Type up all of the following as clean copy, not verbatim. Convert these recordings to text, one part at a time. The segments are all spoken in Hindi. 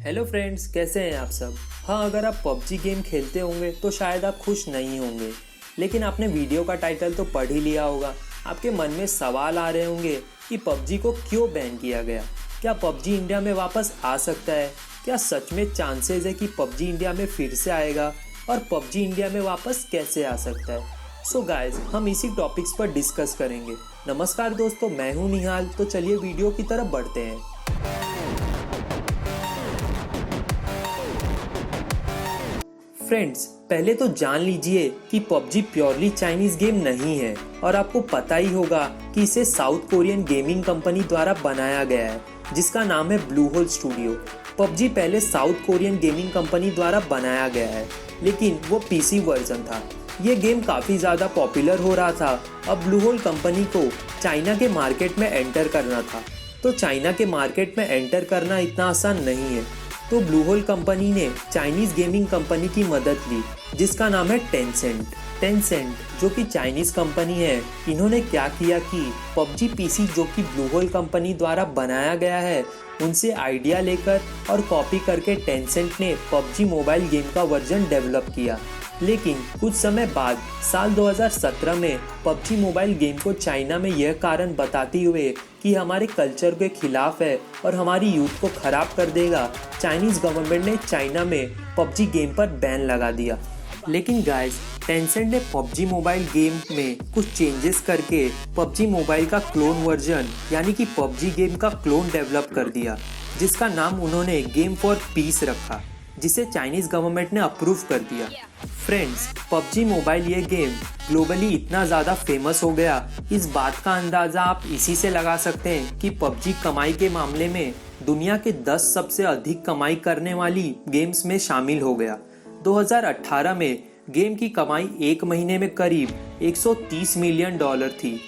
हेलो फ्रेंड्स, कैसे हैं आप सब। हाँ, अगर आप पबजी गेम खेलते होंगे तो शायद आप खुश नहीं होंगे, लेकिन आपने वीडियो का टाइटल तो पढ़ ही लिया होगा। आपके मन में सवाल आ रहे होंगे कि पबजी को क्यों बैन किया गया। क्या पबजी इंडिया में वापस आ सकता है? क्या सच में चांसेस है कि पबजी इंडिया में फिर से आएगा? और पबजी इंडिया में वापस कैसे आ सकता है? सो गाइज, हम इसी टॉपिक्स पर डिस्कस करेंगे। नमस्कार दोस्तों, मैं हूँ निहाल। तो चलिए वीडियो की तरफ बढ़ते हैं। फ्रेंड्स, पहले तो जान लीजिए कि पबजी प्योरली चाइनीज गेम नहीं है और आपको पता ही होगा कि इसे साउथ कोरियन गेमिंग कंपनी द्वारा बनाया गया है, जिसका नाम है ब्लू होल स्टूडियो। पबजी पहले साउथ कोरियन गेमिंग कंपनी द्वारा बनाया गया है, लेकिन वो पीसी वर्जन था। ये गेम काफ़ी ज़्यादा पॉपुलर हो रहा था। अब ब्लू होल कंपनी को चाइना के मार्केट में एंटर करना था, तो चाइना के मार्केट में एंटर करना इतना आसान नहीं है। तो ब्लू होल कंपनी ने चाइनीज गेमिंग कंपनी की मदद ली, जिसका नाम है टेंसेंट, जो कि चाइनीज कंपनी है। इन्होंने क्या किया कि पबजी पीसी जो कि ब्लू होल कंपनी द्वारा बनाया गया है, उनसे आइडिया लेकर और कॉपी करके टेंसेंट ने पबजी मोबाइल गेम का वर्जन डेवलप किया। लेकिन कुछ समय बाद साल 2017 में पबजी मोबाइल गेम को चाइना में यह कारण बताते हुए कि हमारे कल्चर के खिलाफ है और हमारी यूथ को खराब कर देगा, चाइनीज गवर्नमेंट ने चाइना में पबजी गेम पर बैन लगा दिया। लेकिन गाइस, टेंसेंट ने पबजी मोबाइल गेम में कुछ चेंजेस करके पबजी मोबाइल का क्लोन वर्जन यानी कि पबजी गेम का क्लोन डेवलप कर दिया, जिसका नाम उन्होंने गेम फॉर पीस रखा, जिसे चाइनीज गवर्नमेंट ने अप्रूव कर दिया। फ्रेंड्स, पबजी मोबाइल ये गेम ग्लोबली इतना ज़्यादा फेमस हो गया, इस बात का अंदाज़ा आप इसी से लगा सकते हैं कि पबजी कमाई के मामले में दुनिया के 10 सबसे अधिक कमाई करने वाली गेम्स में शामिल हो गया। 2018 में गेम की कमाई एक महीने में करीब $130 मिलियन थी,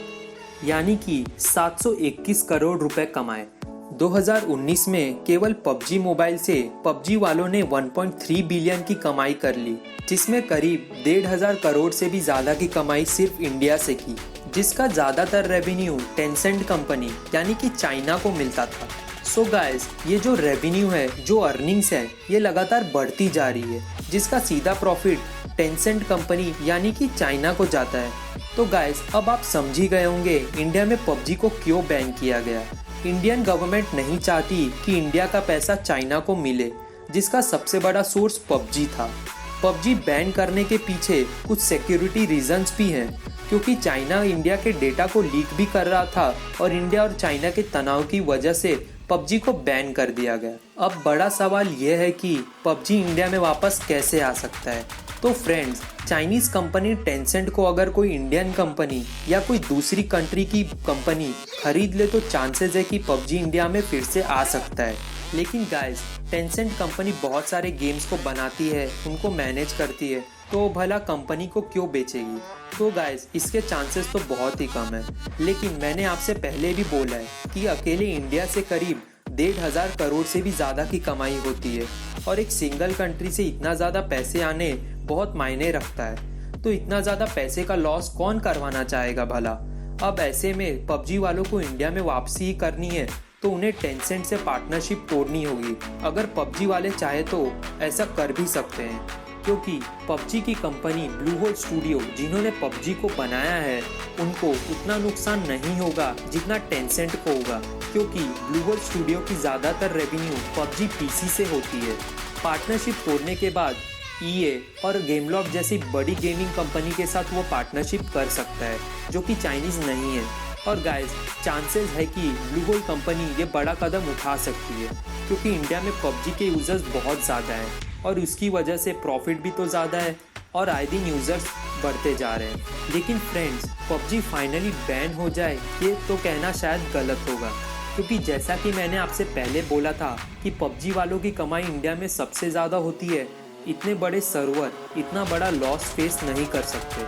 यानी कि 721 करोड़ रुपए कमाए। 2019 में केवल पबजी मोबाइल से पबजी वालों ने 1.3 बिलियन की कमाई कर ली, जिसमें करीब 1,500 करोड़ से भी ज़्यादा की कमाई सिर्फ इंडिया से की, जिसका ज़्यादातर रेवेन्यू टेंसेंट कंपनी यानी कि चाइना को मिलता था। सो गाइस, ये जो रेवेन्यू है, जो अर्निंग्स है, ये लगातार बढ़ती जा रही है, जिसका सीधा प्रॉफिट टेंसेंट कंपनी यानी कि चाइना को जाता है। तो गाइस, अब आप समझ ही गए होंगे इंडिया में पबजी को क्यों बैन किया गया। इंडियन गवर्नमेंट नहीं चाहती कि इंडिया का पैसा चाइना को मिले, जिसका सबसे बड़ा सोर्स पबजी था। पबजी बैन करने के पीछे कुछ सिक्योरिटी रीजंस भी हैं, क्योंकि चाइना इंडिया के डेटा को लीक भी कर रहा था और इंडिया और चाइना के तनाव की वजह से पबजी को बैन कर दिया गया। अब बड़ा सवाल यह है कि पबजी इंडिया में वापस कैसे आ सकता है। तो फ्रेंड्स, चाइनीज कंपनी टेंसेंट को अगर कोई इंडियन कंपनी या कोई दूसरी कंट्री की कंपनी खरीद ले तो चांसेस है कि पबजी इंडिया में फिर से आ सकता है। लेकिन गाइस, टेंसेंट कंपनी बहुत सारे गेम्स को बनाती है, उनको मैनेज करती है, तो भला कंपनी को क्यों बेचेगी। तो गाइस, इसके चांसेस तो बहुत ही कम है। लेकिन मैंने आपसे पहले भी बोला है कि अकेले इंडिया से करीब 1,500 करोड़ से भी ज़्यादा की कमाई होती है, और एक सिंगल कंट्री से इतना ज़्यादा पैसे आने बहुत मायने रखता है। तो इतना ज़्यादा पैसे का लॉस कौन करवाना चाहेगा भला। अब ऐसे में पबजी वालों को इंडिया में वापसी ही करनी है, तो उन्हें टेंसेंट से पार्टनरशिप तोड़नी होगी। अगर पबजी वाले चाहे तो ऐसा कर भी सकते हैं, क्योंकि पबजी की कंपनी ब्लू होल स्टूडियो जिन्होंने पबजी को बनाया है, उनको उतना नुकसान नहीं होगा जितना टेंसेंट को होगा, क्योंकि ब्लू होल स्टूडियो की ज़्यादातर रेवेन्यू पबजी पीसी से होती है। पार्टनरशिप तोड़ने के बाद ईए और गेमलॉफ्ट जैसी बड़ी गेमिंग कंपनी के साथ वो पार्टनरशिप कर सकता है, जो कि चाइनीज़ नहीं है। और गाइस, चांसेस है कि ब्लू होल कंपनी ये बड़ा कदम उठा सकती है, क्योंकि इंडिया में पबजी के यूज़र्स बहुत ज़्यादा हैं और उसकी वजह से प्रॉफिट भी तो ज़्यादा है और आए दिन यूज़र्स बढ़ते जा रहे हैं। लेकिन फ्रेंड्स, पबजी फाइनली बैन हो जाए ये तो कहना शायद गलत होगा, क्योंकि जैसा कि मैंने आपसे पहले बोला था कि पबजी वालों की कमाई इंडिया में सबसे ज़्यादा होती है। इतने बड़े सर्वर इतना बड़ा लॉस फेस नहीं कर सकते।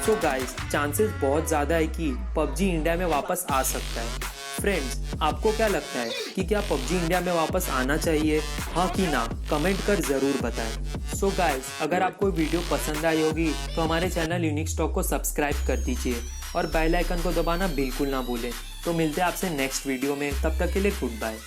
सो गाइस, चांसेस बहुत ज़्यादा है कि पबजी इंडिया में वापस आ सकता है। फ्रेंड्स, आपको क्या लगता है कि क्या पबजी इंडिया में वापस आना चाहिए, हाँ कि ना? कमेंट कर ज़रूर बताएं। सो गाइस, अगर आपको वीडियो पसंद आई होगी तो हमारे चैनल यूनिक स्टॉक को सब्सक्राइब कर दीजिए और बेल आइकन को दबाना बिल्कुल ना भूलें। तो मिलते हैं आपसे नेक्स्ट वीडियो में, तब तक के लिए गुड बाय।